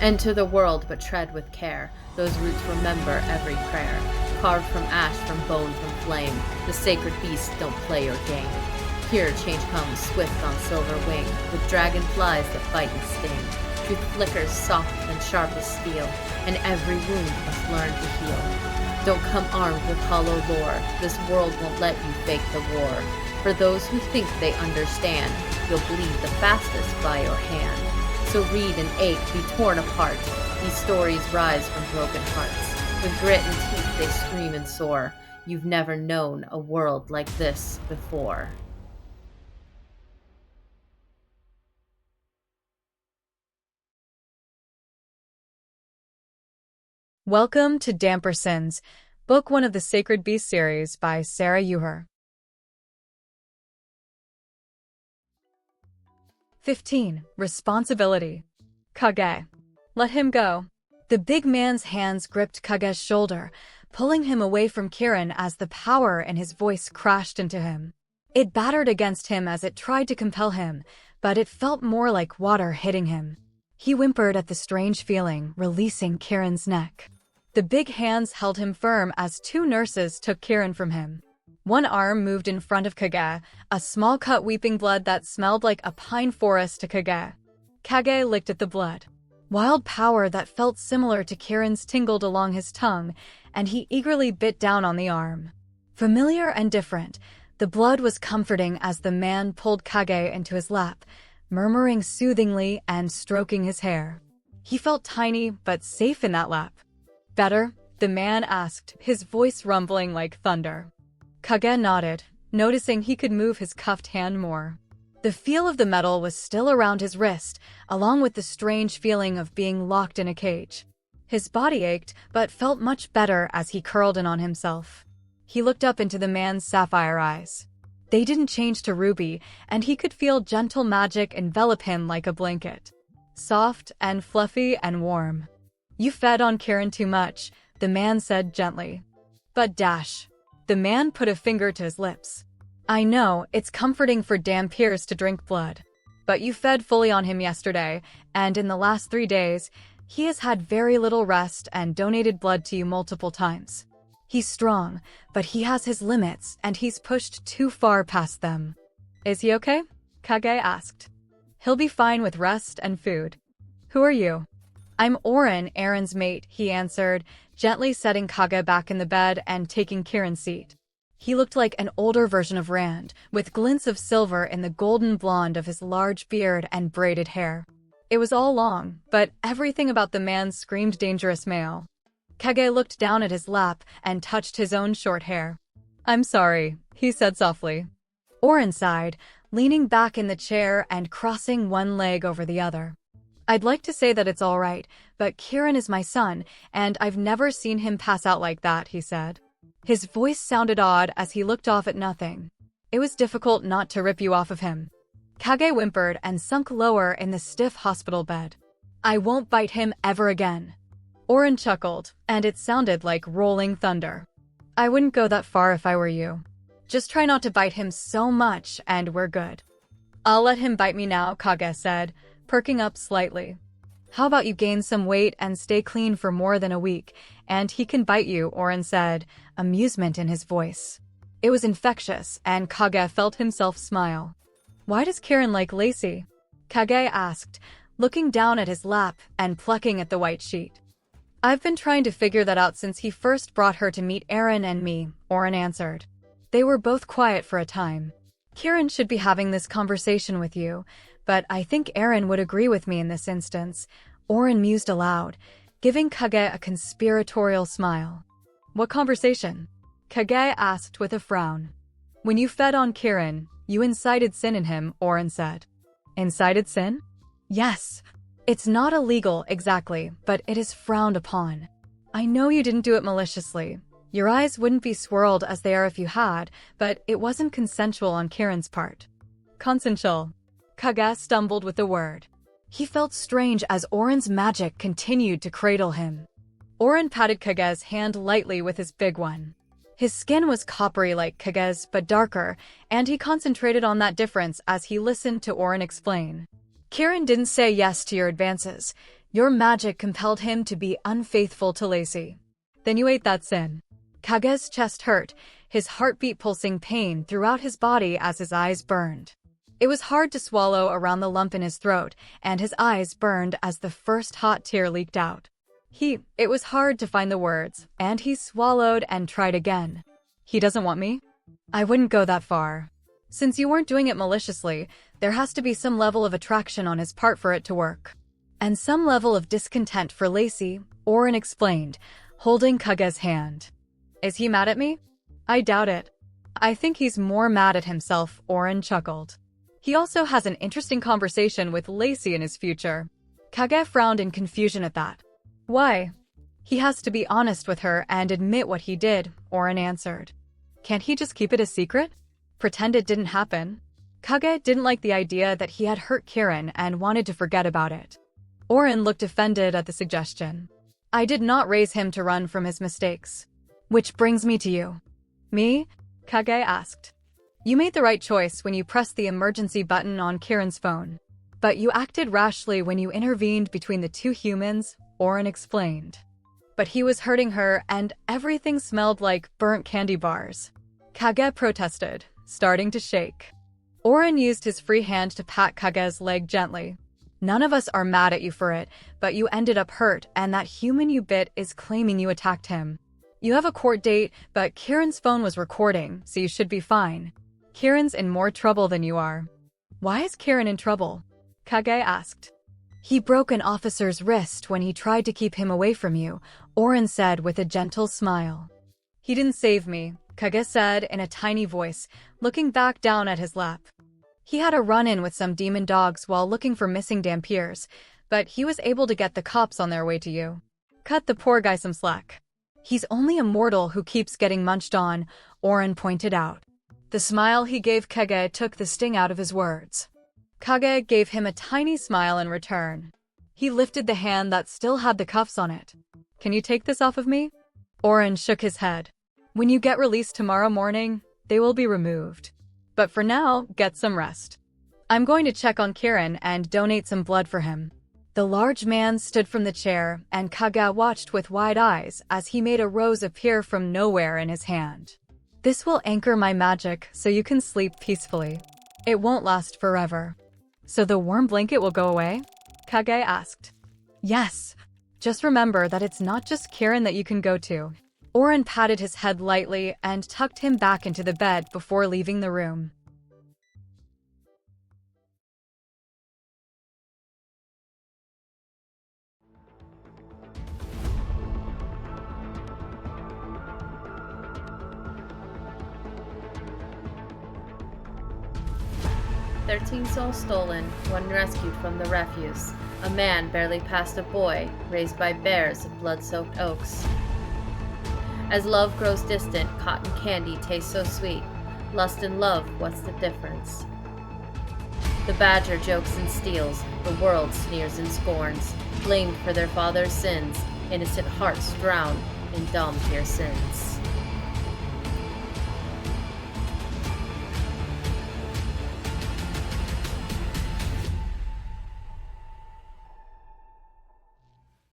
Enter the world, but tread with care. Those roots remember every prayer. Carved from ash, from bone, from flame. The sacred beasts don't play or game. Here change comes, swift on silver wing, with dragonflies that bite and sting. Truth flickers soft and sharp as steel, and every wound must learn to heal. Don't come armed with hollow lore. This world won't let you fake the war. For those who think they understand, you'll bleed the fastest by your hand. So read and ache, be torn apart. These stories rise from broken hearts. With grit and teeth they scream and soar. You've never known a world like this before. Welcome to Dhampir Sins, Book 1 of the Sacred Beast series by Sarah Yuher. 15. Responsibility. Kage. Let him go. The big man's hands gripped Kage's shoulder, pulling him away from Kiran as the power in his voice crashed into him. It battered against him as it tried to compel him, but it felt more like water hitting him. He whimpered at the strange feeling, releasing Kiran's neck. The big hands held him firm as two nurses took Kiran from him. One arm moved in front of Kage, a small cut weeping blood that smelled like a pine forest to Kage. Kage licked at the blood. Wild power that felt similar to Kiran's tingled along his tongue, and he eagerly bit down on the arm. Familiar and different, the blood was comforting as the man pulled Kage into his lap, murmuring soothingly and stroking his hair. He felt tiny but safe in that lap. Better? The man asked, his voice rumbling like thunder. Kage nodded, noticing he could move his cuffed hand more. The feel of the metal was still around his wrist, along with the strange feeling of being locked in a cage. His body ached, but felt much better as he curled in on himself. He looked up into the man's sapphire eyes. They didn't change to ruby, and he could feel gentle magic envelop him like a blanket. Soft and fluffy and warm. You fed on Kiran too much, the man said gently. But Dash. The man put a finger to his lips. I know, it's comforting for Dhampirs to drink blood. But you fed fully on him yesterday, and in the last 3 days, he has had very little rest and donated blood to you multiple times. He's strong, but he has his limits, and he's pushed too far past them. Is he okay? Kage asked. He'll be fine with rest and food. Who are you? I'm Oren, Aaron's mate, he answered, gently setting Kage back in the bed and taking Kiran's seat. He looked like an older version of Rand, with glints of silver in the golden blonde of his large beard and braided hair. It was all long, but everything about the man screamed dangerous male. Kage looked down at his lap and touched his own short hair. I'm sorry, he said softly. Oren sighed, leaning back in the chair and crossing one leg over the other. I'd like to say that it's all right, but Kiran is my son, and I've never seen him pass out like that, he said. His voice sounded odd as he looked off at nothing. It was difficult not to rip you off of him. Kage whimpered and sunk lower in the stiff hospital bed. I won't bite him ever again. Oren chuckled, and it sounded like rolling thunder. I wouldn't go that far if I were you. Just try not to bite him so much, and we're good. I'll let him bite me now, Kage said, perking up slightly. How about you gain some weight and stay clean for more than a week, and he can bite you, Oren said, amusement in his voice. It was infectious, and Kage felt himself smile. Why does Kiran like Lacey? Kage asked, looking down at his lap and plucking at the white sheet. I've been trying to figure that out since he first brought her to meet Aaron and me, Oren answered. They were both quiet for a time. Kiran should be having this conversation with you, but I think Aaron would agree with me in this instance, Oren mused aloud, giving Kage a conspiratorial smile. What conversation? Kage asked with a frown. When you fed on Kiran, you incited sin in him, Oren said. Incited sin? Yes. It's not illegal exactly, but it is frowned upon. I know you didn't do it maliciously. Your eyes wouldn't be swirled as they are if you had, but it wasn't consensual on Kiran's part. Consensual. Kage stumbled with the word. He felt strange as Oren's magic continued to cradle him. Oren patted Kage's hand lightly with his big one. His skin was coppery like Kage's but darker, and he concentrated on that difference as he listened to Oren explain. Kiran didn't say yes to your advances. Your magic compelled him to be unfaithful to Lacey. Then you ate that sin. Kage's chest hurt, his heartbeat pulsing pain throughout his body as his eyes burned. It was hard to swallow around the lump in his throat, and his eyes burned as the first hot tear leaked out. It was hard to find the words, and he swallowed and tried again. He doesn't want me? I wouldn't go that far. Since you weren't doing it maliciously, there has to be some level of attraction on his part for it to work. And some level of discontent for Lacey, Oren explained, holding Kage's hand. Is he mad at me? I doubt it. I think he's more mad at himself, Oren chuckled. He also has an interesting conversation with Lacey in his future. Kage frowned in confusion at that. Why? He has to be honest with her and admit what he did, Oren answered. Can't he just keep it a secret? Pretend it didn't happen? Kage didn't like the idea that he had hurt Kirin and wanted to forget about it. Oren looked offended at the suggestion. I did not raise him to run from his mistakes. Which brings me to you. Me? Kage asked. You made the right choice when you pressed the emergency button on Kirin's phone. But you acted rashly when you intervened between the two humans, Oren explained. But he was hurting her and everything smelled like burnt candy bars. Kage protested, starting to shake. Oren used his free hand to pat Kage's leg gently. None of us are mad at you for it, but you ended up hurt and that human you bit is claiming you attacked him. You have a court date, but Kirin's phone was recording, so you should be fine. Kirin's in more trouble than you are. Why is Kirin in trouble? Kage asked. He broke an officer's wrist when he tried to keep him away from you, Oren said with a gentle smile. He didn't save me, Kage said in a tiny voice, looking back down at his lap. He had a run-in with some demon dogs while looking for missing Dhampirs, but he was able to get the cops on their way to you. Cut the poor guy some slack. He's only a mortal who keeps getting munched on, Oren pointed out. The smile he gave Kage took the sting out of his words. Kage gave him a tiny smile in return. He lifted the hand that still had the cuffs on it. Can you take this off of me? Oren shook his head. When you get released tomorrow morning, they will be removed. But for now, get some rest. I'm going to check on Kirin and donate some blood for him. The large man stood from the chair, and Kage watched with wide eyes as he made a rose appear from nowhere in his hand. This will anchor my magic so you can sleep peacefully. It won't last forever. So the warm blanket will go away? Kage asked. Yes. Just remember that it's not just Kirin that you can go to. Oren patted his head lightly and tucked him back into the bed before leaving the room. "13 souls stolen, one rescued from the refuse. A man barely past a boy, raised by bears of blood-soaked oaks. As love grows distant, cotton candy tastes so sweet. Lust and love, what's the difference? The badger jokes and steals, the world sneers and scorns. Blamed for their father's sins, innocent hearts drown in Dhampir sins."